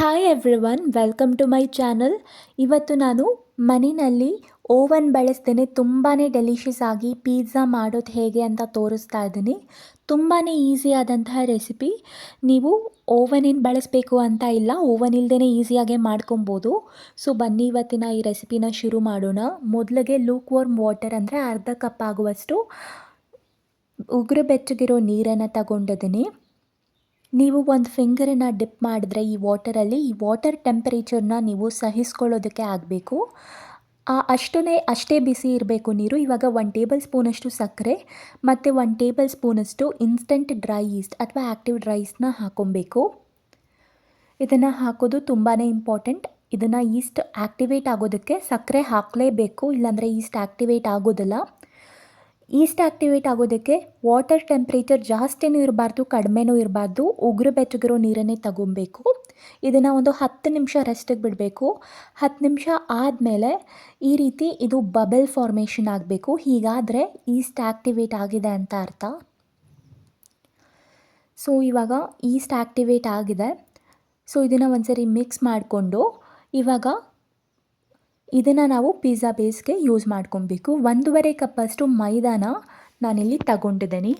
Hi everyone, welcome to my channel. ಇವತ್ತು ನಾನು ಮನೆಯಲ್ಲಿ ಓವನ್ ಬಳಸ್ದೇ ತುಂಬಾ ಡೆಲಿಷಿಯಸ್ ಆಗಿ ಪಿಜ್ಜಾ ಮಾಡೋದು ಹೇಗೆ ಅಂತ ತೋರಿಸ್ತಾ ಇದ್ದೀನಿ. ತುಂಬಾ ಈಸಿ ಆದಂತಹ ರೆಸಿಪಿ. ನೀವು ಓವನ್ ಏನು ಬಳಸಬೇಕು ಅಂತ ಇಲ್ಲ, ಓವನ್ ಇಲ್ಲದೇ ಈಸಿಯಾಗೆ ಮಾಡ್ಕೊಬೋದು. ಸೊ ಬನ್ನಿ ಇವತ್ತಿನ ಈ ರೆಸಿಪಿನ ಶುರು ಮಾಡೋಣ. ಮೊದಲಿಗೆ ಲೂಕ್ ವಾರ್ಮ್ ವಾಟರ್ ಅಂದರೆ ಅರ್ಧ ಕಪ್ ಆಗುವಷ್ಟು ಉಗುರು ಬೆಚ್ಚಗಿರೋ ನೀರನ್ನು ತಗೊಂಡಿದ್ದೀನಿ. ನೀವು ಒಂದು ಫಿಂಗರನ್ನು ಡಿಪ್ ಮಾಡಿದ್ರೆ ಈ ವಾಟರ್ ಟೆಂಪರೇಚರ್ನ ನೀವು ಸಹಿಸ್ಕೊಳ್ಳೋದಕ್ಕೆ ಆಗಬೇಕು. ಅಷ್ಟೇ ಬಿಸಿ ಇರಬೇಕು ನೀರು. ಇವಾಗ 1 ಟೇಬಲ್ ಸ್ಪೂನಷ್ಟು ಸಕ್ಕರೆ ಮತ್ತು 1 ಟೇಬಲ್ ಸ್ಪೂನಷ್ಟು ಇನ್ಸ್ಟಂಟ್ ಡ್ರೈ ಈಸ್ಟ್ ಅಥವಾ ಆ್ಯಕ್ಟಿವ್ ಡ್ರೈ ಈಸ್ಟ್ನ ಹಾಕ್ಕೊಬೇಕು. ಇದನ್ನು ಹಾಕೋದು ತುಂಬಾ ಇಂಪಾರ್ಟೆಂಟ್. ಇದನ್ನು ಈಸ್ಟ್ ಆ್ಯಕ್ಟಿವೇಟ್ ಆಗೋದಕ್ಕೆ ಸಕ್ಕರೆ ಹಾಕಲೇಬೇಕು, ಇಲ್ಲಾಂದರೆ ಈಸ್ಟ್ ಆ್ಯಕ್ಟಿವೇಟ್ ಆಗೋದಿಲ್ಲ. ಈಸ್ಟ್ ಆ್ಯಕ್ಟಿವೇಟ್ ಆಗೋದಕ್ಕೆ ವಾಟರ್ ಟೆಂಪ್ರೇಚರ್ ಜಾಸ್ತಿನೂ ಇರಬಾರ್ದು, ಕಡಿಮೆನೂ ಇರಬಾರ್ದು. ಉಗುರು ಬೆಚ್ಚಗಿರೋ ನೀರನ್ನೇ ತಗೊಬೇಕು. ಇದನ್ನು ಒಂದು 10 ನಿಮಿಷ ರೆಸ್ಟಿಗೆ ಬಿಡಬೇಕು. 10 ನಿಮಿಷ ಆದಮೇಲೆ ಈ ರೀತಿ ಇದು ಬಬಲ್ ಫಾರ್ಮೇಷನ್ ಆಗಬೇಕು. ಹೀಗಾದರೆ ಈಸ್ಟ್ ಆ್ಯಕ್ಟಿವೇಟ್ ಆಗಿದೆ ಅಂತ ಅರ್ಥ. ಸೊ ಇವಾಗ ಈಸ್ಟ್ ಆ್ಯಕ್ಟಿವೇಟ್ ಆಗಿದೆ. ಸೊ ಇದನ್ನು ಒಂದ್ಸರಿ ಮಿಕ್ಸ್ ಮಾಡಿಕೊಂಡು ಇವಾಗ ಇದನ್ನು ನಾವು ಪಿಜ್ಜಾ ಬೇಸ್ಗೆ ಯೂಸ್ ಮಾಡ್ಕೊಬೇಕು. 1.5 ಕಪ್ಪಷ್ಟು ಮೈದಾನ ನಾನಿಲ್ಲಿ ತಗೊಂಡಿದ್ದೀನಿ.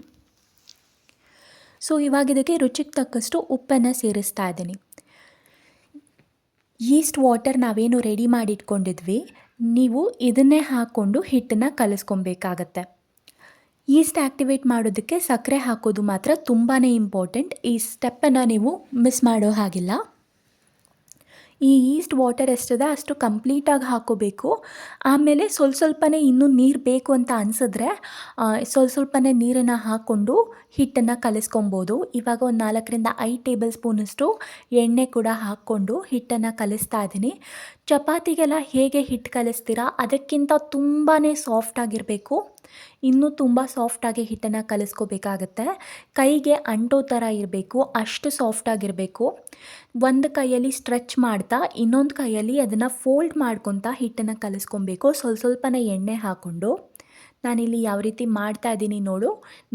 ಸೊ ಇವಾಗ ಇದಕ್ಕೆ ರುಚಿಗೆ ತಕ್ಕಷ್ಟು ಉಪ್ಪನ್ನು ಸೇರಿಸ್ತಾ ಇದ್ದೀನಿ. ಈಸ್ಟ್ ವಾಟರ್ ನಾವೇನು ರೆಡಿ ಮಾಡಿಟ್ಕೊಂಡಿದ್ವಿ, ನೀವು ಇದನ್ನೇ ಹಾಕ್ಕೊಂಡು ಹಿಟ್ಟನ್ನು ಕಲಿಸ್ಕೊಬೇಕಾಗತ್ತೆ. ಈಸ್ಟ್ ಆ್ಯಕ್ಟಿವೇಟ್ ಮಾಡೋದಕ್ಕೆ ಸಕ್ಕರೆ ಹಾಕೋದು ಮಾತ್ರ ತುಂಬಾ ಇಂಪಾರ್ಟೆಂಟ್. ಈ ಸ್ಟೆಪ್ಪನ್ನು ನೀವು ಮಿಸ್ ಮಾಡೋ ಹಾಗಿಲ್ಲ. ಈ ಈಸ್ಟ್ ವಾಟರ್ ಎಷ್ಟಿದೆ ಅಷ್ಟು ಕಂಪ್ಲೀಟಾಗಿ ಹಾಕ್ಕೋಬೇಕು. ಆಮೇಲೆ ಸ್ವಲ್ಪನೇ ಇನ್ನೂ ನೀರು ಬೇಕು ಅಂತ ಅನಿಸಿದ್ರೆ ಸ್ವಲ್ಪನೇ ನೀರನ್ನು ಹಾಕ್ಕೊಂಡು ಹಿಟ್ಟನ್ನು ಕಲಿಸ್ಕೊಬೋದು. ಇವಾಗ ಒಂದು 4ರಿಂದ 5 ಟೇಬಲ್ ಸ್ಪೂನಷ್ಟು ಎಣ್ಣೆ ಕೂಡ ಹಾಕ್ಕೊಂಡು ಹಿಟ್ಟನ್ನು ಕಲಿಸ್ತಾ ಇದ್ದೀನಿ. ಚಪಾತಿಗೆಲ್ಲ ಹೇಗೆ ಹಿಟ್ಟು ಕಲಿಸ್ತೀರಾ ಅದಕ್ಕಿಂತ ತುಂಬಾ ಸಾಫ್ಟಾಗಿರಬೇಕು. ಇನ್ನೂ ತುಂಬ ಸಾಫ್ಟಾಗಿ ಹಿಟ್ಟನ್ನು ಕಲಿಸ್ಕೋಬೇಕಾಗತ್ತೆ. ಕೈಗೆ ಅಂಟೋ ಥರ ಇರಬೇಕು, ಅಷ್ಟು ಸಾಫ್ಟಾಗಿರಬೇಕು. ಒಂದು ಕೈಯಲ್ಲಿ ಸ್ಟ್ರೆಚ್ ಮಾಡ್ತಾ ಇನ್ನೊಂದು ಕೈಯಲ್ಲಿ ಅದನ್ನು ಫೋಲ್ಡ್ ಮಾಡ್ಕೊತಾ ಹಿಟ್ಟನ್ನು ಕಲಿಸ್ಕೊಬೇಕು. ಸ್ವಲ್ಪನೇ ಎಣ್ಣೆ ಹಾಕ್ಕೊಂಡು ನಾನಿಲ್ಲಿ ಯಾವ ರೀತಿ ಮಾಡ್ತಾ ಇದ್ದೀನಿ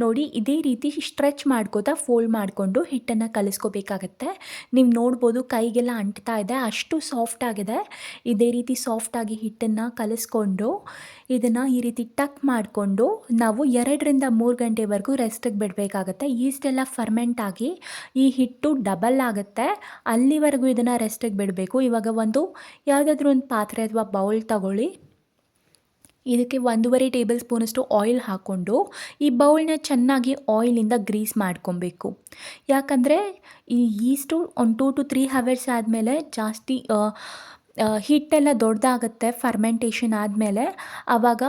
ನೋಡಿ ಇದೇ ರೀತಿ ಸ್ಟ್ರೆಚ್ ಮಾಡ್ಕೋತಾ ಫೋಲ್ಡ್ ಮಾಡಿಕೊಂಡು ಹಿಟ್ಟನ್ನು ಕಲಿಸ್ಕೋಬೇಕಾಗತ್ತೆ. ನೀವು ನೋಡ್ಬೋದು ಕೈಗೆಲ್ಲ ಅಂಟ್ತಾ ಇದೆ, ಅಷ್ಟು ಸಾಫ್ಟಾಗಿದೆ. ಇದೇ ರೀತಿ ಸಾಫ್ಟಾಗಿ ಹಿಟ್ಟನ್ನು ಕಲಿಸ್ಕೊಂಡು ಇದನ್ನು ಈ ರೀತಿ ಟಕ್ ಮಾಡಿಕೊಂಡು ನಾವು 2ರಿಂದ 3 ಗಂಟೆವರೆಗೂ ರೆಸ್ಟಿಗೆ ಬಿಡಬೇಕಾಗತ್ತೆ. ಈಸ್ಟೆಲ್ಲ ಫರ್ಮೆಂಟ್ ಆಗಿ ಈ ಹಿಟ್ಟು ಡಬಲ್ ಆಗುತ್ತೆ, ಅಲ್ಲಿವರೆಗೂ ಇದನ್ನು ರೆಸ್ಟಿಗೆ ಬಿಡಬೇಕು. ಇವಾಗ ಯಾವುದಾದ್ರೂ ಒಂದು ಪಾತ್ರೆ ಅಥವಾ ಬೌಲ್ ತಗೊಳ್ಳಿ. ಇದಕ್ಕೆ 1.5 ಟೇಬಲ್ ಸ್ಪೂನಷ್ಟು ಆಯಿಲ್ ಹಾಕ್ಕೊಂಡು ಈ ಬೌಲ್ನ ಚೆನ್ನಾಗಿ ಆಯಿಲಿಂದ ಗ್ರೀಸ್ ಮಾಡ್ಕೊಬೇಕು. ಯಾಕಂದರೆ ಈ ಈಸ್ಟು ಒಂದು 2 to 3 ಅವರ್ಸ್ ಆದಮೇಲೆ ಜಾಸ್ತಿ ಹಿಟ್ಟೆಲ್ಲ ದೊಡ್ಡದಾಗುತ್ತೆ ಫರ್ಮೆಂಟೇಷನ್ ಆದಮೇಲೆ. ಆವಾಗ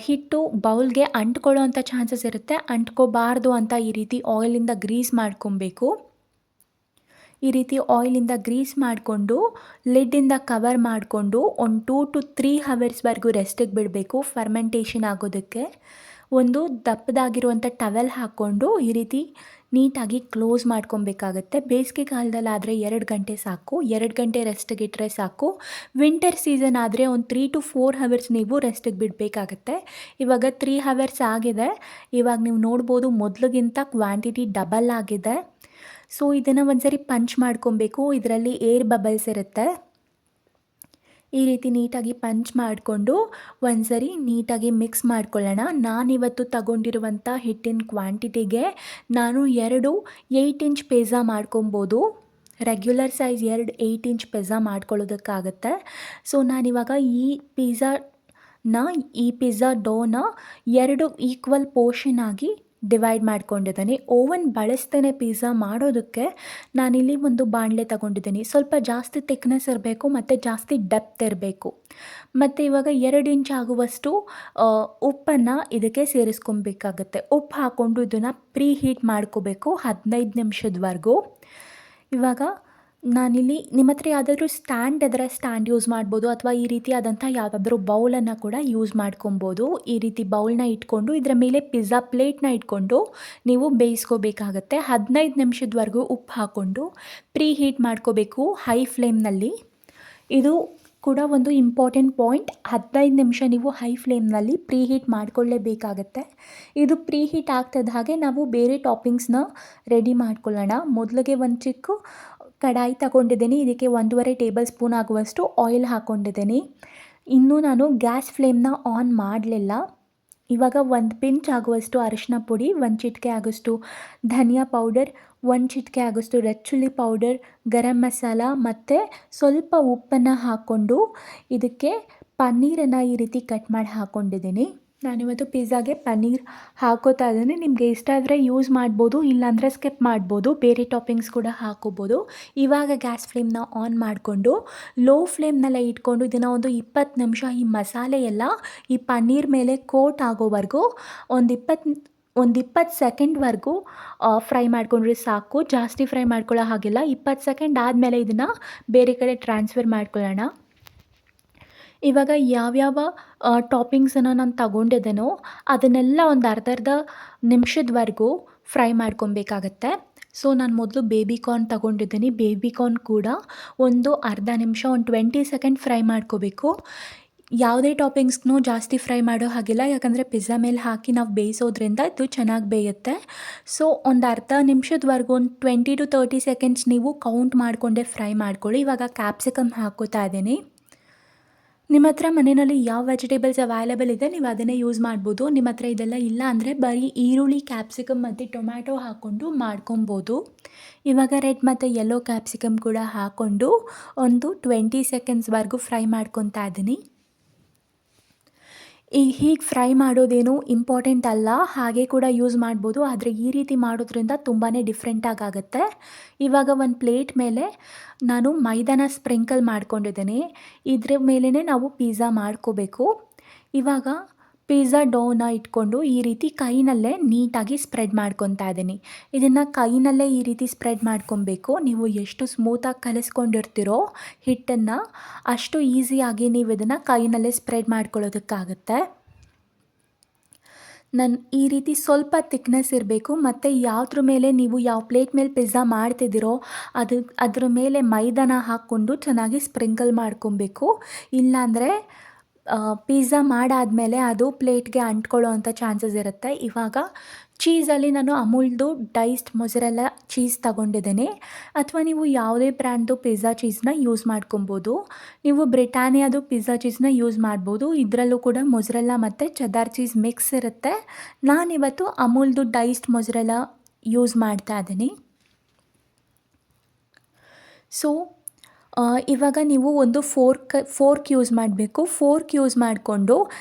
ಹಿಟ್ಟು ಬೌಲ್ಗೆ ಅಂಟ್ಕೊಳ್ಳೋ ಅಂಥ ಚಾನ್ಸಸ್ ಇರುತ್ತೆ. ಅಂಟ್ಕೋಬಾರ್ದು ಅಂತ ಈ ರೀತಿ ಆಯಿಲಿಂದ ಗ್ರೀಸ್ ಮಾಡ್ಕೊಬೇಕು. ಈ ರೀತಿ ಆಯಿಲಿಂದ ಗ್ರೀಸ್ ಮಾಡಿಕೊಂಡು ಲಿಡ್ಡಿಂದ ಕವರ್ ಮಾಡಿಕೊಂಡು ಒಂದು 2 to 3 ಅವರ್ಸ್ವರೆಗೂ ರೆಸ್ಟಿಗೆ ಬಿಡಬೇಕು ಫರ್ಮೆಂಟೇಷನ್ ಆಗೋದಕ್ಕೆ. ಒಂದು ದಪ್ಪದಾಗಿರುವಂಥ ಟವೆಲ್ ಹಾಕ್ಕೊಂಡು ಈ ರೀತಿ ನೀಟಾಗಿ ಕ್ಲೋಸ್ ಮಾಡ್ಕೊಬೇಕಾಗತ್ತೆ. ಬೇಸಿಗೆ ಕಾಲದಲ್ಲಾದರೆ 2 ಗಂಟೆ ಸಾಕು, 2 ಗಂಟೆ ರೆಸ್ಟಿಗೆ ಇಟ್ಟರೆ ಸಾಕು. ವಿಂಟರ್ ಸೀಸನ್ ಆದರೆ ಒಂದು 3 to 4 ಅವರ್ಸ್ ನೀವು ರೆಸ್ಟಿಗೆ ಬಿಡಬೇಕಾಗತ್ತೆ. ಇವಾಗ 3 ಅವರ್ಸ್ ಆಗಿದೆ. ಇವಾಗ ನೀವು ನೋಡ್ಬೋದು ಮೊದಲಿಗಿಂತ ಕ್ವಾಂಟಿಟಿ ಡಬಲ್ ಆಗಿದೆ. ಸೊ ಇದನ್ನು ಒಂದ್ಸರಿ ಪಂಚ್ ಮಾಡ್ಕೊಬೇಕು. ಇದರಲ್ಲಿ ಏರ್ ಬಬಲ್ಸ್ ಇರುತ್ತೆ. ಈ ರೀತಿ ನೀಟಾಗಿ ಪಂಚ್ ಮಾಡಿಕೊಂಡು ಒಂದ್ಸರಿ ನೀಟಾಗಿ ಮಿಕ್ಸ್ ಮಾಡ್ಕೊಳ್ಳೋಣ. ನಾನಿವತ್ತು ತಗೊಂಡಿರುವಂಥ ಹಿಟ್ಟಿನ ಕ್ವಾಂಟಿಟಿಗೆ ನಾನು 2 8 ಇಂಚ್ ಪಿಜ್ಜಾ ಮಾಡ್ಕೊಬೋದು. ರೆಗ್ಯುಲರ್ ಸೈಜ್ 2 8 ಇಂಚ್ ಪಿಜ್ಜಾ ಮಾಡ್ಕೊಳ್ಳೋದಕ್ಕಾಗತ್ತೆ. ಸೊ ನಾನಿವಾಗ ಈ ಪಿಜ್ಜಾ ಡೋನ 2 ಈಕ್ವಲ್ ಪೋರ್ಷನ್ ಆಗಿ ಡಿವೈಡ್ ಮಾಡ್ಕೊಂಡಿದ್ದೀನಿ. ಓವನ್ ಬಳಸ್ತೇನೆ ಪಿಜ್ಜಾ ಮಾಡೋದಕ್ಕೆ ನಾನಿಲ್ಲಿ ಒಂದು ಬಾಣಲೆ ತಗೊಂಡಿದ್ದೀನಿ. ಸ್ವಲ್ಪ ಜಾಸ್ತಿ ಥಿಕ್ನೆಸ್ ಇರಬೇಕು ಮತ್ತು ಜಾಸ್ತಿ ಡೆಪ್ತ್ ಇರಬೇಕು. ಮತ್ತು ಇವಾಗ 2 ಇಂಚ್ ಆಗುವಷ್ಟು ಉಪ್ಪನ್ನು ಇದಕ್ಕೆ ಸೇರಿಸ್ಕೊಬೇಕಾಗತ್ತೆ. ಉಪ್ಪು ಹಾಕ್ಕೊಂಡು ಇದನ್ನು ಪ್ರೀ ಹೀಟ್ ಮಾಡ್ಕೋಬೇಕು 15 ನಿಮಿಷದವರೆಗೂ. ಇವಾಗ ನಾನಿಲ್ಲಿ ನಿಮ್ಮ ಹತ್ರ ಯಾವುದಾದ್ರೂ ಸ್ಟ್ಯಾಂಡ್ ಇದ್ದರೆ ಸ್ಟ್ಯಾಂಡ್ ಯೂಸ್ ಮಾಡ್ಬೋದು, ಅಥವಾ ಈ ರೀತಿಯಾದಂಥ ಯಾವುದಾದ್ರೂ ಬೌಲನ್ನು ಕೂಡ ಯೂಸ್ ಮಾಡ್ಕೊಬೋದು. ಈ ರೀತಿ ಬೌಲ್ನ ಇಟ್ಕೊಂಡು ಇದರ ಮೇಲೆ ಪಿಜ್ಜಾ ಪ್ಲೇಟ್ನ ಇಟ್ಕೊಂಡು ನೀವು ಬೇಯಿಸ್ಕೋಬೇಕಾಗತ್ತೆ. 15 ನಿಮಿಷದವರೆಗೂ ಉಪ್ಪು ಹಾಕ್ಕೊಂಡು ಪ್ರೀ ಹೀಟ್ ಮಾಡ್ಕೋಬೇಕು ಹೈ ಫ್ಲೇಮ್ನಲ್ಲಿ. ಇದು ಕೂಡ ಒಂದು ಇಂಪಾರ್ಟೆಂಟ್ ಪಾಯಿಂಟ್. 15 ನಿಮಿಷ ನೀವು ಹೈ ಫ್ಲೇಮ್ನಲ್ಲಿ ಪ್ರೀ ಹೀಟ್ ಮಾಡಿಕೊಳ್ಳೇಬೇಕಾಗತ್ತೆ. ಇದು ಪ್ರೀ ಹೀಟ್ ಆಗ್ತದ ಹಾಗೆ ನಾವು ಬೇರೆ ಟಾಪಿಂಗ್ಸ್ನ ರೆಡಿ ಮಾಡ್ಕೊಳ್ಳೋಣ. ಮೊದಲಿಗೆ ಒಂದು ಚಿಕ್ಕ ಕಡಾಯಿ ತಗೊಂಡಿದ್ದೀನಿ. ಇದಕ್ಕೆ 1.5 ಟೇಬಲ್ ಸ್ಪೂನ್ ಆಗುವಷ್ಟು ಆಯಿಲ್ ಹಾಕ್ಕೊಂಡಿದ್ದೀನಿ. ಇನ್ನೂ ನಾನು ಗ್ಯಾಸ್ ಫ್ಲೇಮ್ನ ಆನ್ ಮಾಡಲಿಲ್ಲ. ಇವಾಗ 1 ಪಿಂಚ್ ಆಗುವಷ್ಟು ಅರಿಶಿನ ಪುಡಿ, 1 ಚಿಟಿಕೆ ಆಗೋಷ್ಟು ಧನಿಯಾ ಪೌಡರ್, 1 ಚಿಟಿಕೆ ಆಗೋಷ್ಟು red chilli powder, garam masala ಮತ್ತು ಸ್ವಲ್ಪ ಉಪ್ಪನ್ನು ಹಾಕ್ಕೊಂಡು ಇದಕ್ಕೆ ಪನ್ನೀರನ್ನು ಈ ರೀತಿ ಕಟ್ ಮಾಡಿ ಹಾಕ್ಕೊಂಡಿದ್ದೀನಿ. ನಾನಿವತ್ತು ಪಿಜ್ಜಾಗೆ ಪನ್ನೀರ್ ಹಾಕೋತಾ ಇದ್ದೀನಿ. ನಿಮಗೆ ಇಷ್ಟ ಆದರೆ ಯೂಸ್ ಮಾಡ್ಬೋದು, ಇಲ್ಲಾಂದರೆ ಸ್ಕಿಪ್ ಮಾಡ್ಬೋದು. ಬೇರೆ ಟಾಪಿಂಗ್ಸ್ ಕೂಡ ಹಾಕೋಬೋದು. ಇವಾಗ ಗ್ಯಾಸ್ ಫ್ಲೇಮ್ನ ಆನ್ ಮಾಡಿಕೊಂಡು ಲೋ ಫ್ಲೇಮ್ನಲ್ಲೇ ಇಟ್ಕೊಂಡು ಇದನ್ನು ಒಂದು 20 ನಿಮಿಷ ಈ ಮಸಾಲೆ ಎಲ್ಲ ಈ ಪನ್ನೀರ್ ಮೇಲೆ ಕೋಟ್ ಆಗೋವರೆಗೂ ಒಂದು 20 ಸೆಕೆಂಡ್ವರೆಗೂ ಫ್ರೈ ಮಾಡ್ಕೊಂಡ್ರೆ ಸಾಕು. ಜಾಸ್ತಿ ಫ್ರೈ ಮಾಡ್ಕೊಳ್ಳೋ ಹಾಗಿಲ್ಲ. 20 ಸೆಕೆಂಡ್ ಆದಮೇಲೆ ಇದನ್ನು ಬೇರೆ ಕಡೆ ಟ್ರಾನ್ಸ್ಫರ್ ಮಾಡ್ಕೊಳ್ಳೋಣ. ಇವಾಗ ಯಾವ್ಯಾವ ಟಾಪಿಂಗ್ಸನ್ನು ನಾನು ತಗೊಂಡಿದ್ದೇನೋ ಅದನ್ನೆಲ್ಲ ಒಂದು ಅರ್ಧ ನಿಮಿಷದವರೆಗೂ ಫ್ರೈ ಮಾಡ್ಕೊಬೇಕಾಗತ್ತೆ. ಸೊ ನಾನು ಮೊದಲು ಬೇಬಿ ಕಾರ್ನ್ ತಗೊಂಡಿದ್ದೀನಿ. ಬೇಬಿ ಕಾರ್ನ್ ಕೂಡ ಒಂದು ಅರ್ಧ ನಿಮಿಷ, ಒಂದು 20 ಸೆಕೆಂಡ್ ಫ್ರೈ ಮಾಡ್ಕೋಬೇಕು. ಯಾವುದೇ ಟಾಪಿಂಗ್ಸ್ನೂ ಜಾಸ್ತಿ ಫ್ರೈ ಮಾಡೋ ಹಾಗಿಲ್ಲ, ಯಾಕಂದರೆ ಪಿಜ್ಜಾ ಮೇಲೆ ಹಾಕಿ ನಾವು ಬೇಯಿಸೋದ್ರಿಂದ ಇದು ಚೆನ್ನಾಗಿ ಬೇಯುತ್ತೆ. ಸೊ ಒಂದು ಅರ್ಧ ನಿಮಿಷದವರೆಗೂ ಒಂದು 20 to 30 ಸೆಕೆಂಡ್ಸ್ ನೀವು ಕೌಂಟ್ ಮಾಡಿಕೊಂಡೇ ಫ್ರೈ ಮಾಡ್ಕೊಳ್ಳಿ. ಇವಾಗ ಕ್ಯಾಪ್ಸಿಕಮ್ ಹಾಕೋತಾ ಇದ್ದೀನಿ. ನಿಮ್ಮ ಹತ್ರ ಮನೆಯಲ್ಲಿ ಯಾವ ವೆಜಿಟೇಬಲ್ಸ್ ಅವೈಲೇಬಲ್ ಇದೆ ನೀವು ಅದನ್ನೇ ಯೂಸ್ ಮಾಡ್ಬೋದು. ನಿಮ್ಮ ಹತ್ರ ಇದೆಲ್ಲ ಇಲ್ಲ ಅಂದರೆ ಬರೀ ಈರುಳ್ಳಿ, ಕ್ಯಾಪ್ಸಿಕಮ್ ಮತ್ತು ಟೊಮ್ಯಾಟೊ ಹಾಕ್ಕೊಂಡು ಮಾಡ್ಕೊಬೋದು. ಇವಾಗ ರೆಡ್ ಮತ್ತು ಯೆಲ್ಲೋ ಕ್ಯಾಪ್ಸಿಕಮ್ ಕೂಡ ಹಾಕ್ಕೊಂಡು ಒಂದು 20 ಸೆಕೆಂಡ್ಸ್ವರೆಗೂ ಫ್ರೈ ಮಾಡ್ಕೊತಾ ಇದ್ದೀನಿ. ಹೀಗೆ ಫ್ರೈ ಮಾಡೋದೇನು ಇಂಪಾರ್ಟೆಂಟ್ ಅಲ್ಲ, ಹಾಗೆ ಕೂಡ ಯೂಸ್ ಮಾಡ್ಬೋದು. ಆದರೆ ಈ ರೀತಿ ಮಾಡೋದ್ರಿಂದ ತುಂಬಾ ಡಿಫ್ರೆಂಟಾಗಿ ಆಗುತ್ತೆ. ಇವಾಗ ಒಂದು ಪ್ಲೇಟ್ ಮೇಲೆ ನಾನು ಮೈದಾನ ಸ್ಪ್ರಿಂಕಲ್ ಮಾಡ್ಕೊಂಡಿದ್ದೀನಿ. ಇದ್ರ ಮೇಲೇ ನಾವು ಪಿಜ್ಜಾ ಮಾಡ್ಕೋಬೇಕು. ಇವಾಗ ಪಿಜ್ಜಾ ಡೋನ ಇಟ್ಕೊಂಡು ಈ ರೀತಿ ಕೈನಲ್ಲೇ ನೀಟಾಗಿ ಸ್ಪ್ರೆಡ್ ಮಾಡ್ಕೊತಾ ಇದ್ದೀನಿ. ಇದನ್ನು ಕೈನಲ್ಲೇ ಈ ರೀತಿ ಸ್ಪ್ರೆಡ್ ಮಾಡ್ಕೊಬೇಕು. ನೀವು ಎಷ್ಟು ಸ್ಮೂತಾಗಿ ಕಲಿಸ್ಕೊಂಡಿರ್ತೀರೋ ಹಿಟ್ಟನ್ನು, ಅಷ್ಟು ಈಸಿಯಾಗಿ ನೀವು ಇದನ್ನು ಕೈನಲ್ಲೇ ಸ್ಪ್ರೆಡ್ ಮಾಡ್ಕೊಳ್ಳೋದಕ್ಕಾಗುತ್ತೆ. ಈ ರೀತಿ ಸ್ವಲ್ಪ ಥಿಕ್ನೆಸ್ ಇರಬೇಕು. ಮತ್ತು ಯಾವುದ್ರ ಮೇಲೆ ನೀವು ಯಾವ ಪ್ಲೇಟ್ ಮೇಲೆ ಪಿಜ್ಜಾ ಮಾಡ್ತಿದ್ದೀರೋ ಅದ್ರ ಮೇಲೆ ಮೈದಾನ ಹಾಕ್ಕೊಂಡು ಚೆನ್ನಾಗಿ ಸ್ಪ್ರಿಂಕಲ್ ಮಾಡ್ಕೊಬೇಕು. ಇಲ್ಲಾಂದರೆ ಪಿಜ್ಜಾ ಮಾಡಾದಮೇಲೆ ಅದು ಪ್ಲೇಟ್ಗೆ ಅಂಟ್ಕೊಳ್ಳೋ ಅಂಥ ಚಾನ್ಸಸ್ ಇರುತ್ತೆ. ಇವಾಗ ಚೀಸಲ್ಲಿ ನಾನು ಅಮೂಲ್ದು ಡೈಸ್ಡ್ ಮೊಸರೆಲ್ಲ ಚೀಸ್ ತಗೊಂಡಿದ್ದೀನಿ. ಅಥವಾ ನೀವು ಯಾವುದೇ ಬ್ರ್ಯಾಂಡ್ದು ಪಿಜ್ಜಾ ಚೀಸ್ನ ಯೂಸ್ ಮಾಡ್ಕೊಬೋದು. ನೀವು ಬ್ರಿಟಾನಿಯಾದು ಪಿಜ್ಜಾ ಚೀಸ್ನ ಯೂಸ್ ಮಾಡ್ಬೋದು. ಇದರಲ್ಲೂ ಕೂಡ ಮೊಸರೆಲ್ಲ ಮತ್ತು ಚೆದಾರ್ ಚೀಸ್ ಮಿಕ್ಸ್ ಇರುತ್ತೆ. ನಾನಿವತ್ತು ಅಮೂಲ್ದು ಡೈಸ್ಡ್ ಮೊಸರೆಲ್ಲ ಯೂಸ್ ಮಾಡ್ತಾ ಇದ್ದೀನಿ. ಸೊ ಇವಾಗ ನೀವು ಒಂದು ಫೋರ್ಕ್ ಯೂಸ್ ಮಾಡಬೇಕು. ಫೋರ್ಕ್ ಯೂಸ್ ಮಾಡಿಕೊಂಡು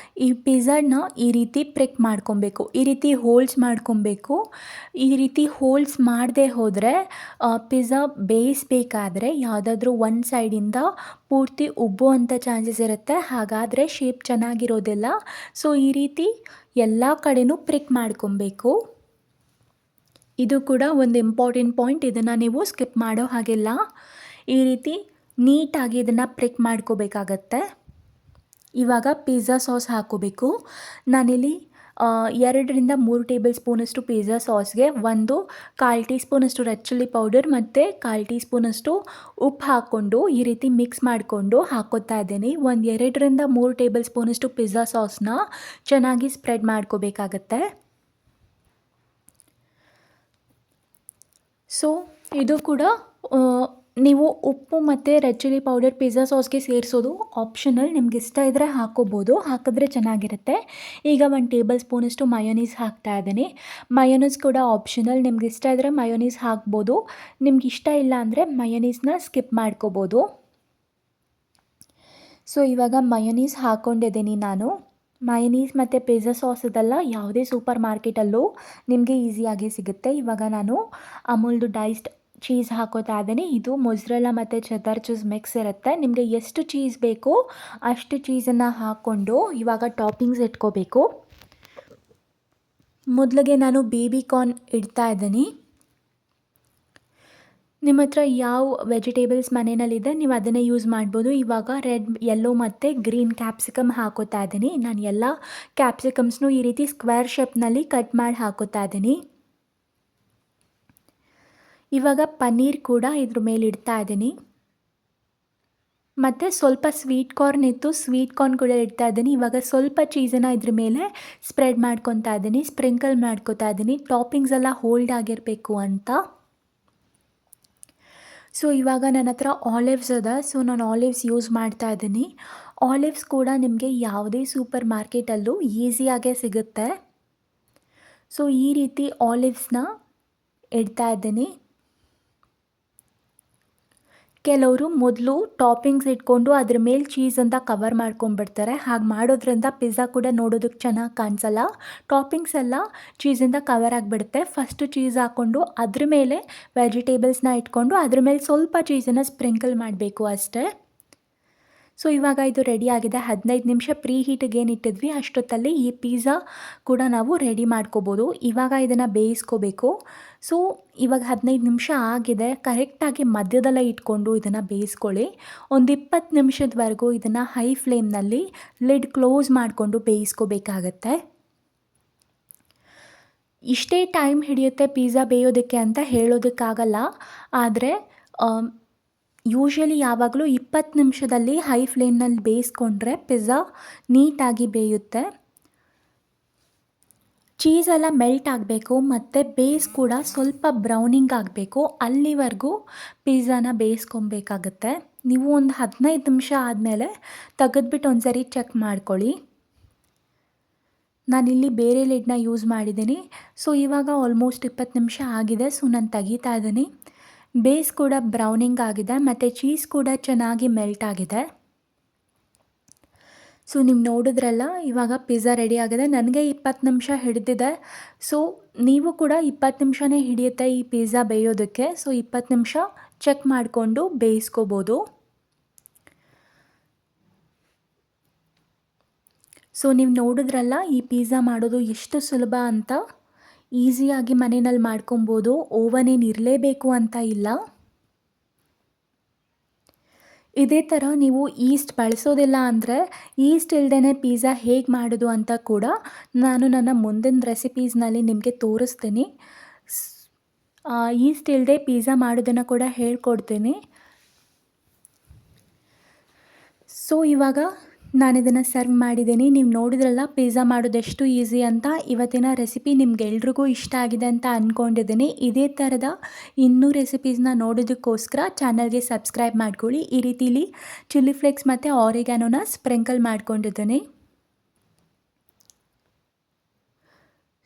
ಈ ಪಿಜ್ಜಾನ ಈ ರೀತಿ ಪ್ರಿಕ್ ಮಾಡ್ಕೊಬೇಕು. ಈ ರೀತಿ ಹೋಲ್ಸ್ ಮಾಡ್ಕೊಬೇಕು. ಈ ರೀತಿ ಹೋಲ್ಸ್ ಮಾಡದೆ ಹೋದರೆ ಪಿಜ್ಜಾ ಬೇಯಿಸಬೇಕಾದ್ರೆ ಯಾವುದಾದ್ರೂ ಒಂದು ಸೈಡಿಂದ ಪೂರ್ತಿ ಉಬ್ಬುವಂಥ ಚಾನ್ಸಸ್ ಇರುತ್ತೆ. ಹಾಗಾದರೆ ಶೇಪ್ ಚೆನ್ನಾಗಿರೋದಿಲ್ಲ. ಸೊ ಈ ರೀತಿ ಎಲ್ಲ ಕಡೆನೂ ಪ್ರಿಕ್ ಮಾಡ್ಕೊಬೇಕು. ಇದು ಕೂಡ ಒಂದು ಇಂಪಾರ್ಟೆಂಟ್ ಪಾಯಿಂಟ್. ಇದನ್ನು ನೀವು ಸ್ಕಿಪ್ ಮಾಡೋ ಹಾಗಿಲ್ಲ. ಈ ರೀತಿ ನೀಟಾಗಿ ಇದನ್ನು ಪ್ರಿಕ್ ಮಾಡ್ಕೋಬೇಕಾಗತ್ತೆ. ಇವಾಗ ಪಿಜ್ಜಾ ಸಾಸ್ ಹಾಕ್ಕೋಬೇಕು. ನಾನಿಲ್ಲಿ 2 to 3 ಟೇಬಲ್ ಸ್ಪೂನಷ್ಟು ಪಿಜ್ಜಾ ಸಾಸ್ಗೆ 1/4 ಟೀ ಸ್ಪೂನಷ್ಟು ರೆಡ್ ಚಿಲ್ಲಿ ಪೌಡರ್ ಮತ್ತು 1/4 ಟೀ ಸ್ಪೂನಷ್ಟು ಉಪ್ಪು ಹಾಕ್ಕೊಂಡು ಈ ರೀತಿ ಮಿಕ್ಸ್ ಮಾಡಿಕೊಂಡು ಹಾಕ್ಕೋತಾ ಇದ್ದೀನಿ. 2 to 3 ಟೇಬಲ್ ಸ್ಪೂನಷ್ಟು ಪಿಜ್ಜಾ ಸಾಸ್ನ ಚೆನ್ನಾಗಿ ಸ್ಪ್ರೆಡ್ ಮಾಡ್ಕೋಬೇಕಾಗತ್ತೆ. ಸೊ ಇದು ಕೂಡ ನೀವು ಉಪ್ಪು ಮತ್ತು ರೆಡ್ ಚಿಲ್ಲಿ ಪೌಡರ್ ಪಿಜ್ಜಾ ಸಾಸ್ಗೆ ಸೇರಿಸೋದು ಆಪ್ಷನಲ್. ನಿಮ್ಗೆ ಇಷ್ಟ ಇದ್ದರೆ ಹಾಕ್ಕೋಬೋದು, ಹಾಕಿದ್ರೆ ಚೆನ್ನಾಗಿರುತ್ತೆ. ಈಗ 1 ಟೇಬಲ್ ಸ್ಪೂನಷ್ಟು ಮಯೋನೀಸ್ ಹಾಕ್ತಾ ಇದ್ದೀನಿ. ಮಯೋನೀಸ್ ಕೂಡ ಆಪ್ಷನಲ್. ನಿಮ್ಗೆ ಇಷ್ಟ ಇದ್ದರೆ ಮಯೋನೀಸ್ ಹಾಕ್ಬೋದು. ನಿಮ್ಗೆ ಇಷ್ಟ ಇಲ್ಲ ಅಂದರೆ ಮಯೋನೀಸ್ನ ಸ್ಕಿಪ್ ಮಾಡ್ಕೋಬೋದು. ಸೊ ಇವಾಗ ಮಯೋನೀಸ್ ಹಾಕ್ಕೊಂಡಿದ್ದೀನಿ ನಾನು. ಮಯೋನೀಸ್ ಮತ್ತು ಪಿಜ್ಜಾ ಸಾಸ್ ಇದೆಲ್ಲ ಯಾವುದೇ ಸೂಪರ್ ಮಾರ್ಕೆಟಲ್ಲೂ ನಿಮಗೆ ಈಸಿಯಾಗಿ ಸಿಗುತ್ತೆ. ಇವಾಗ ನಾನು ಅಮೂಲ್ದು ಡೈಸ್ಡ್ ಚೀಸ್ ಹಾಕೋತಾ ಇದ್ದೀನಿ. ಇದು ಮೊಸರೆಲ್ಲ ಮತ್ತು ಚೆದರ್ ಚೀಸ್ ಮಿಕ್ಸ್ ಇರುತ್ತೆ. ನಿಮಗೆ ಎಷ್ಟು ಚೀಸ್ ಬೇಕೋ ಅಷ್ಟು ಚೀಸನ್ನು ಹಾಕ್ಕೊಂಡು ಇವಾಗ ಟಾಪಿಂಗ್ಸ್ ಇಟ್ಕೋಬೇಕು. ಮೊದಲಿಗೆ ನಾನು ಬೇಬಿ ಕಾರ್ನ್ ಇಡ್ತಾ ಇದ್ದೀನಿ. ನಿಮ್ಮ ಹತ್ರ ಯಾವ ವೆಜಿಟೇಬಲ್ಸ್ ಮನೆಯಲ್ಲಿದೆ ನೀವು ಅದನ್ನೇ ಯೂಸ್ ಮಾಡ್ಬೋದು. ಇವಾಗ ರೆಡ್, ಯೆಲ್ಲೋ ಮತ್ತು ಗ್ರೀನ್ ಕ್ಯಾಪ್ಸಿಕಮ್ ಹಾಕೋತಾ ಇದ್ದೀನಿ. ನಾನು ಎಲ್ಲ ಕ್ಯಾಪ್ಸಿಕಮ್ಸ್ನೂ ಈ ರೀತಿ ಸ್ಕ್ವೇರ್ ಶೇಪ್ನಲ್ಲಿ ಕಟ್ ಮಾಡಿ ಹಾಕೋತಾ ಇದ್ದೀನಿ. ಇವಾಗ ಪನ್ನೀರ್ ಕೂಡ ಇದ್ರ ಮೇಲೆ ಇಡ್ತಾ ಇದ್ದೀನಿ. ಮತ್ತು ಸ್ವಲ್ಪ ಸ್ವೀಟ್ ಕಾರ್ನ್ ಇತ್ತು, ಸ್ವೀಟ್ ಕಾರ್ನ್ ಕೂಡ ಇಡ್ತಾ ಇದ್ದೀನಿ. ಇವಾಗ ಸ್ವಲ್ಪ ಚೀಸನ್ನು ಇದ್ರ ಮೇಲೆ ಸ್ಪ್ರೆಡ್ ಮಾಡ್ಕೊತಾ ಇದ್ದೀನಿ, ಸ್ಪ್ರಿಂಕಲ್ ಮಾಡ್ಕೊತಾ ಇದ್ದೀನಿ. ಟಾಪಿಂಗ್ಸ್ ಎಲ್ಲ ಹೋಲ್ಡ್ ಆಗಿರಬೇಕು ಅಂತ. ಸೊ ಇವಾಗ ನನ್ನ ಹತ್ರ ಆಲಿವ್ಸ್ ಅದ. ಸೊ ನಾನು ಆಲಿವ್ಸ್ ಯೂಸ್ ಮಾಡ್ತಾ ಇದ್ದೀನಿ. ಆಲಿವ್ಸ್ ಕೂಡ ನಿಮಗೆ ಯಾವುದೇ ಸೂಪರ್ ಮಾರ್ಕೆಟಲ್ಲೂ ಈಸಿಯಾಗೇ ಸಿಗುತ್ತೆ. ಸೊ ಈ ರೀತಿ ಆಲಿವ್ಸ್‌ನ ಇಡ್ತಾ ಇದ್ದೀನಿ. ಕೆಲವರು ಮೊದಲು ಟಾಪಿಂಗ್ಸ್ ಇಟ್ಕೊಂಡು ಅದ್ರ ಮೇಲೆ ಚೀಸ್ ಅಂತ ಕವರ್ ಮಾಡ್ಕೊಂಡ್ಬಿಡ್ತಾರೆ. ಹಾಗೆ ಮಾಡೋದ್ರಿಂದ ಪಿಜ್ಜಾ ಕೂಡ ನೋಡೋದಕ್ಕೆ ಚೆನ್ನಾಗಿ ಕಾಣಿಸಲ್ಲ. ಟಾಪಿಂಗ್ಸ್ ಎಲ್ಲ ಚೀಸಿಂದ ಕವರ್ ಆಗಿಬಿಡುತ್ತೆ. ಫಸ್ಟು ಚೀಸ್ ಹಾಕ್ಕೊಂಡು ಅದ್ರ ಮೇಲೆ ವೆಜಿಟೇಬಲ್ಸ್‌ನ ಇಟ್ಕೊಂಡು ಅದ್ರ ಮೇಲೆ ಸ್ವಲ್ಪ ಚೀಸನ್ನು ಸ್ಪ್ರಿಂಕಲ್ ಮಾಡಬೇಕು ಅಷ್ಟೇ. ಸೊ ಇವಾಗ ಇದು ರೆಡಿ ಆಗಿದೆ. 15 ನಿಮಿಷ ಪ್ರೀ ಹೀಟಿಗೆ ಏನು ಇಟ್ಟಿದ್ವಿ ಅಷ್ಟೊತ್ತಲ್ಲಿ ಈ ಪಿಜ್ಜಾ ಕೂಡ ನಾವು ರೆಡಿ ಮಾಡ್ಕೋಬೋದು. ಇವಾಗ ಇದನ್ನು ಬೇಯಿಸ್ಕೋಬೇಕು. ಸೊ ಇವಾಗ 15 ನಿಮಿಷ ಆಗಿದೆ. ಕರೆಕ್ಟಾಗಿ ಮಧ್ಯದಲ್ಲೇ ಇಟ್ಕೊಂಡು ಇದನ್ನು ಬೇಯಿಸ್ಕೊಳ್ಳಿ. ಒಂದು 20 ನಿಮಿಷದವರೆಗೂ ಇದನ್ನು ಹೈ ಫ್ಲೇಮ್ನಲ್ಲಿ ಲಿಡ್ ಕ್ಲೋಸ್ ಮಾಡಿಕೊಂಡು ಬೇಯಿಸ್ಕೋಬೇಕಾಗತ್ತೆ. ಇಷ್ಟೇ ಟೈಮ್ ಹಿಡಿಯುತ್ತೆ ಪಿಜ್ಜಾ ಬೇಯೋದಕ್ಕೆ ಅಂತ ಹೇಳೋದಕ್ಕಾಗಲ್ಲ. ಆದರೆ ಯೂಶ್ವಲಿ ಯಾವಾಗಲೂ 20 ನಿಮಿಷದಲ್ಲಿ ಹೈ ಫ್ಲೇಮ್ನಲ್ಲಿ ಬೇಯಿಸ್ಕೊಂಡ್ರೆ ಪಿಜ್ಜಾ ನೀಟಾಗಿ ಬೇಯುತ್ತೆ. ಚೀಸೆಲ್ಲ ಮೆಲ್ಟ್ ಆಗಬೇಕು ಮತ್ತು ಬೇಸ್ ಕೂಡ ಸ್ವಲ್ಪ ಬ್ರೌನಿಂಗ್ ಆಗಬೇಕು. ಅಲ್ಲಿವರೆಗೂ ಪಿಜ್ಜಾನ ಬೇಯಿಸ್ಕೊಬೇಕಾಗತ್ತೆ. ನೀವು ಒಂದು 15 ನಿಮಿಷ ಆದಮೇಲೆ ತೆಗೆದ್ಬಿಟ್ಟು ಒಂದು ಸರಿ ಚೆಕ್ ಮಾಡ್ಕೊಳ್ಳಿ. ನಾನಿಲ್ಲಿ ಬೇರೆ ಲಿಡ್ನ ಯೂಸ್ ಮಾಡಿದ್ದೀನಿ. ಸೊ ಇವಾಗ ಆಲ್ಮೋಸ್ಟ್ 20 ನಿಮಿಷ ಆಗಿದೆ. ಸೊ ನಾನು ತೆಗಿತಾ ಇದ್ದೀನಿ. ಬೇಸ್ ಕೂಡ ಬ್ರೌನಿಂಗ್ ಆಗಿದೆ ಮತ್ತು ಚೀಸ್ ಕೂಡ ಚೆನ್ನಾಗಿ ಮೆಲ್ಟ್ ಆಗಿದೆ. ಸೊ ನೀವು ನೋಡಿದ್ರಲ್ಲ, ಇವಾಗ ಪಿಜ್ಜಾ ರೆಡಿ ಆಗಿದೆ. ನನಗೆ 20 ನಿಮಿಷ ಹಿಡಿದಿದೆ. ಸೊ ನೀವು ಕೂಡ 20 ನಿಮಿಷನೇ ಹಿಡಿಯುತ್ತೆ ಈ ಪಿಜ್ಜಾ ಬೇಯೋದಕ್ಕೆ. ಸೊ 20 ನಿಮಿಷ ಚೆಕ್ ಮಾಡಿಕೊಂಡು ಬೇಯಿಸ್ಕೋಬೋದು. ಸೊ ನೀವು ನೋಡಿದ್ರಲ್ಲ ಈ ಪಿಜ್ಜಾ ಮಾಡೋದು ಎಷ್ಟು ಸುಲಭ ಅಂತ. ಈಸಿಯಾಗಿ ಮನೆಯಲ್ಲಿ ಮಾಡ್ಕೊಬೋದು. ಓವನ್ ಏನು ಇರಲೇಬೇಕು ಅಂತ ಇಲ್ಲ. ಇದೇ ಥರ ನೀವು ಈಸ್ಟ್ ಬಳಸೋದಿಲ್ಲ ಅಂದರೆ ಈಸ್ಟ್ ಇಲ್ಲದೇ ಪಿಜ್ಜಾ ಹೇಗೆ ಮಾಡೋದು ಅಂತ ಕೂಡ ನಾನು ನನ್ನ ಮುಂದಿನ ರೆಸಿಪೀಸ್ನಲ್ಲಿ ನಿಮಗೆ ತೋರಿಸ್ತೀನಿ. ಈಸ್ಟ್ ಇಲ್ಲದೆ ಪಿಜ್ಜಾ ಮಾಡೋದನ್ನು ಕೂಡ ಹೇಳ್ಕೊಡ್ತೀನಿ. ಸೊ ಇವಾಗ ನಾನಿದನ್ನು ಸರ್ವ್ ಮಾಡಿದ್ದೀನಿ. ನೀವು ನೋಡಿದ್ರಲ್ಲ ಪಿಜ್ಜಾ ಮಾಡೋದು ಎಷ್ಟು ಈಸಿ ಅಂತ. ಇವತ್ತಿನ ರೆಸಿಪಿ ನಿಮ್ಗೆಲ್ರಿಗೂ ಇಷ್ಟ ಆಗಿದೆ ಅಂತ ಅಂದ್ಕೊಂಡಿದ್ದೀನಿ. ಇದೇ ಥರದ ಇನ್ನೂ ರೆಸಿಪೀಸ್ನ ನೋಡೋದಕ್ಕೋಸ್ಕರ ಚಾನಲ್ಗೆ ಸಬ್ಸ್ಕ್ರೈಬ್ ಮಾಡ್ಕೊಳ್ಳಿ. ಈ ರೀತಿಲಿ ಚಿಲ್ಲಿ ಫ್ಲೇಕ್ಸ್ ಮತ್ತು ಆರಿಗ್ಯಾನೋನ ಸ್ಪ್ರಿಂಕಲ್ ಮಾಡ್ಕೊಂಡಿದ್ದೀನಿ.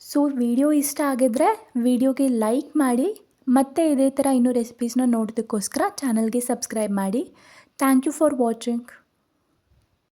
ಸೊ ವಿಡಿಯೋ ಇಷ್ಟ ಆಗಿದ್ರೆ ವಿಡಿಯೋಗೆ ಲೈಕ್ ಮಾಡಿ, ಮತ್ತು ಇದೇ ಥರ ಇನ್ನೂ ರೆಸಿಪೀಸ್ನ ನೋಡೋದಕ್ಕೋಸ್ಕರ ಚಾನಲ್ಗೆ ಸಬ್ಸ್ಕ್ರೈಬ್ ಮಾಡಿ. Thank you for watching.